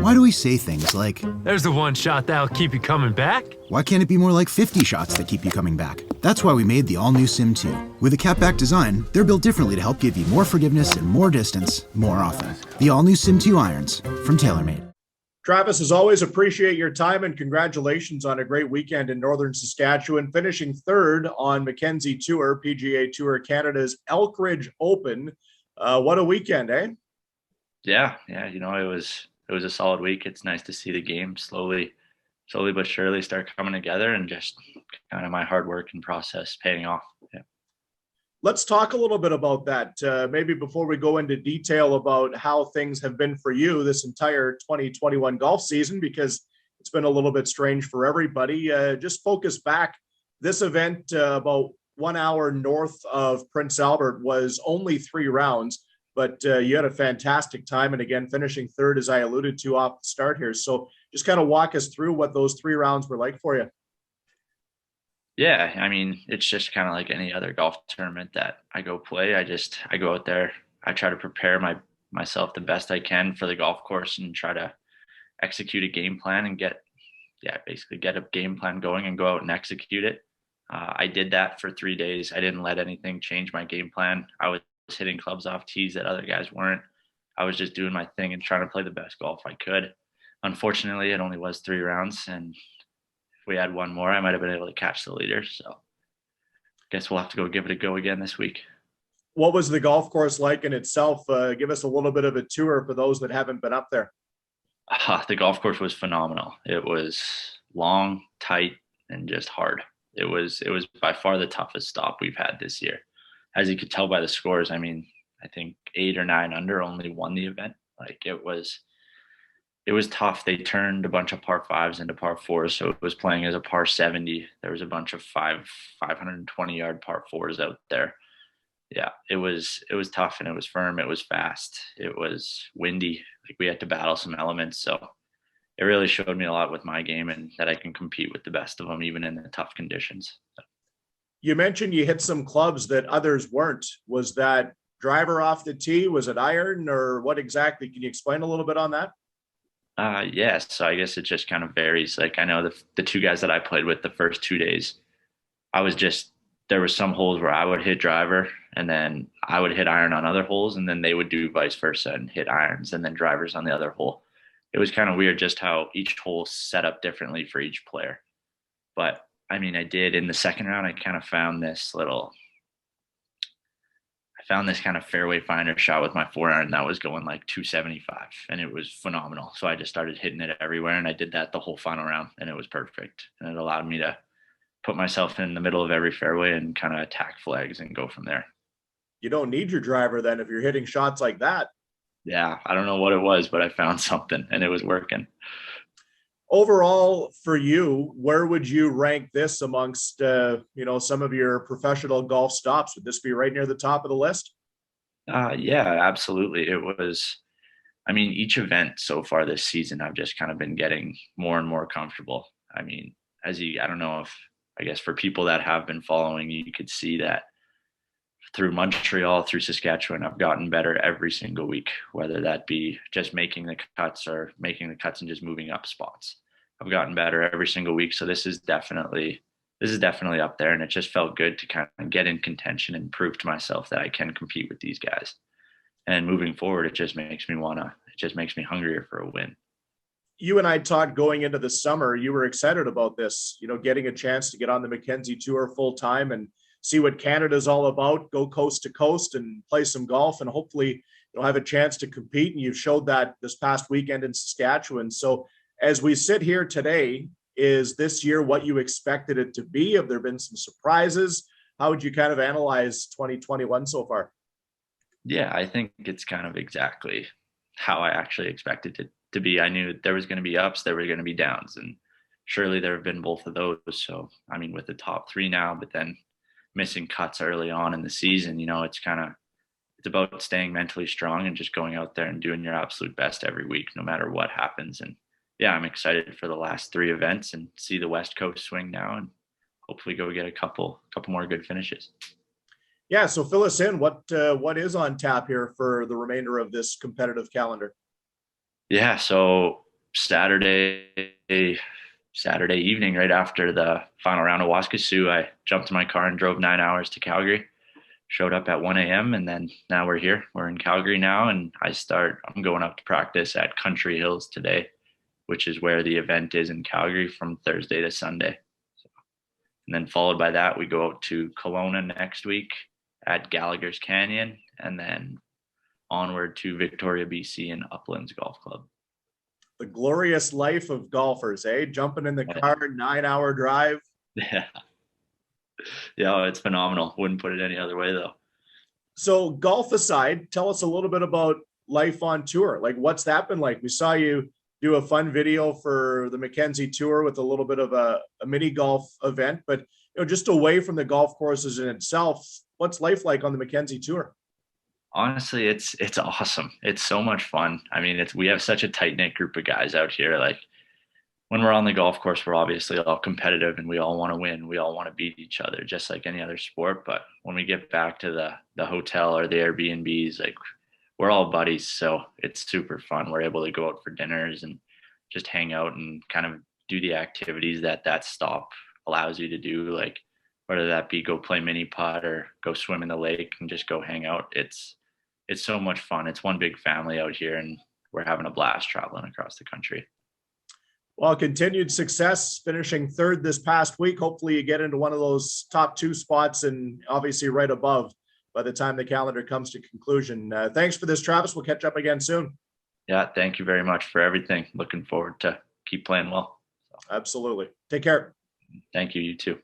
Why do we say things like, "There's the one shot that'll keep you coming back"? Why can't it be more like 50 shots that keep you coming back? That's why we made the all-new Sim 2. With a cap-back design, they're built differently to help give you more forgiveness and more distance, more often. The all-new Sim 2 irons from TaylorMade. Travis, as always, appreciate your time and congratulations on a great weekend in Northern Saskatchewan, finishing third on MacKenzie Tour, PGA Tour Canada's Elkridge Open. What a weekend, eh? Yeah. It was a solid week. It's nice to see the game slowly but surely start coming together and just kind of my hard work and process paying off. Yeah. Let's talk a little bit about that. Maybe before we go into detail about how things have been for you this entire 2021 golf season, because it's been a little bit strange for everybody. Just focus back. This event, about 1 hour north of Prince Albert, was only 3 rounds, but you had a fantastic time. And again, finishing third, as I alluded to off the start here. So just kind of walk us through what those 3 rounds were like for you. Yeah, I mean, it's just kind of like any other golf tournament that I go play. I go out there, I try to prepare myself the best I can for the golf course and try to execute a game plan and basically get a game plan going and go out and execute it. I did that for 3 days. I didn't let anything change my game plan. I was hitting clubs off tees that other guys weren't. I was just doing my thing and trying to play the best golf I could. Unfortunately, it only was 3 rounds, and if we had one more, I might have been able to catch the leader. So I guess we'll have to go give it a go again this week. What was the golf course like in itself? Give us a little bit of a tour for those that haven't been up there. The golf course was phenomenal. It was long, tight, and just hard. It was by far the toughest stop we've had this year. As you could tell by the scores, I mean, I think 8 or 9 under only won the event. Like it was tough. They turned a bunch of par 5s into par 4s, so it was playing as a par 70. There was a bunch of 520-yard par 4s out there. Yeah, it was tough, and it was firm. It was fast. It was windy. Like we had to battle some elements, so it really showed me a lot with my game and that I can compete with the best of them, even in the tough conditions. You mentioned you hit some clubs that others weren't. Was that driver off the tee? Was it iron, or what exactly? Can you explain a little bit on that? Yes. So I guess it just kind of varies. Like I know the 2 guys that I played with the first 2 days, there was some holes where I would hit driver and then I would hit iron on other holes, and then they would do vice versa and hit irons and then drivers on the other hole. It was kind of weird just how each hole set up differently for each player. But I mean, I did in the second round, I kind of found this kind of fairway finder shot with my 4-iron that was going like 275, and it was phenomenal. So I just started hitting it everywhere, and I did that the whole final round, and it was perfect. And it allowed me to put myself in the middle of every fairway and kind of attack flags and go from there. You don't need your driver then if you're hitting shots like that. Yeah, I don't know what it was, but I found something, and it was working. Overall, for you, where would you rank this amongst some of your professional golf stops? Would this be right near the top of the list? Yeah, absolutely. It was. I mean, each event so far this season, I've just kind of been getting more and more comfortable. I mean, I guess for people that have been following, you could see that through Montreal, through Saskatchewan, I've gotten better every single week, whether that be just making the cuts and just moving up spots. I've gotten better every single week. So this is definitely up there. And it just felt good to kind of get in contention and prove to myself that I can compete with these guys. And moving forward, it just makes me hungrier for a win. You and I talked going into the summer. You were excited about this, getting a chance to get on the MacKenzie Tour full time and see what Canada's all about, go coast to coast and play some golf, and hopefully you'll have a chance to compete. And you've showed that this past weekend in Saskatchewan. So as we sit here today, is this year what you expected it to be? Have there been some surprises? How would you kind of analyze 2021 so far? Yeah, I think it's kind of exactly how I actually expected it to be. I knew there was going to be ups, there were going to be downs, and surely there have been both of those. So, I mean, with the top 3 now, but then missing cuts early on in the season, it's about staying mentally strong and just going out there and doing your absolute best every week, no matter what happens. And yeah, I'm excited for the last 3 events and see the West Coast swing now and hopefully go get a couple more good finishes. Yeah. So fill us in. What is on tap here for the remainder of this competitive calendar? Yeah. So Saturday evening, right after the final round of Waskesiu, I jumped in my car and drove 9 hours to Calgary. Showed up at 1 a.m. and then now we're here. We're in Calgary now, and I'm going up to practice at Country Hills today, which is where the event is in Calgary from Thursday to Sunday. So, and then followed by that, we go out to Kelowna next week at Gallagher's Canyon, and then onward to Victoria, BC and Uplands Golf Club. The glorious life of golfers, eh? Jumping in the car, 9-hour drive. Yeah. Yeah, it's phenomenal. Wouldn't put it any other way, though. So golf aside, tell us a little bit about life on tour. Like, what's that been like? We saw you do a fun video for the MacKenzie tour with a little bit of a mini golf event, but just away from the golf courses in itself, what's life like on the MacKenzie tour? Honestly, it's awesome. It's so much fun. I mean, we have such a tight knit group of guys out here. Like, when we're on the golf course, we're obviously all competitive and we all want to win. We all want to beat each other, just like any other sport. But when we get back to the hotel or the Airbnbs, like, we're all buddies. So it's super fun. We're able to go out for dinners and just hang out and kind of do the activities that stop allows you to do. Like, whether that be go play mini putt or go swim in the lake and just go hang out. It's so much fun. It's one big family out here, and we're having a blast traveling across the country. Well, continued success, finishing third this past week. Hopefully you get into one of those top 2 spots and obviously right above by the time the calendar comes to conclusion. Thanks for this, Travis. We'll catch up again soon. Yeah, thank you very much for everything. Looking forward to keep playing well. Absolutely. Take care. Thank you. You too.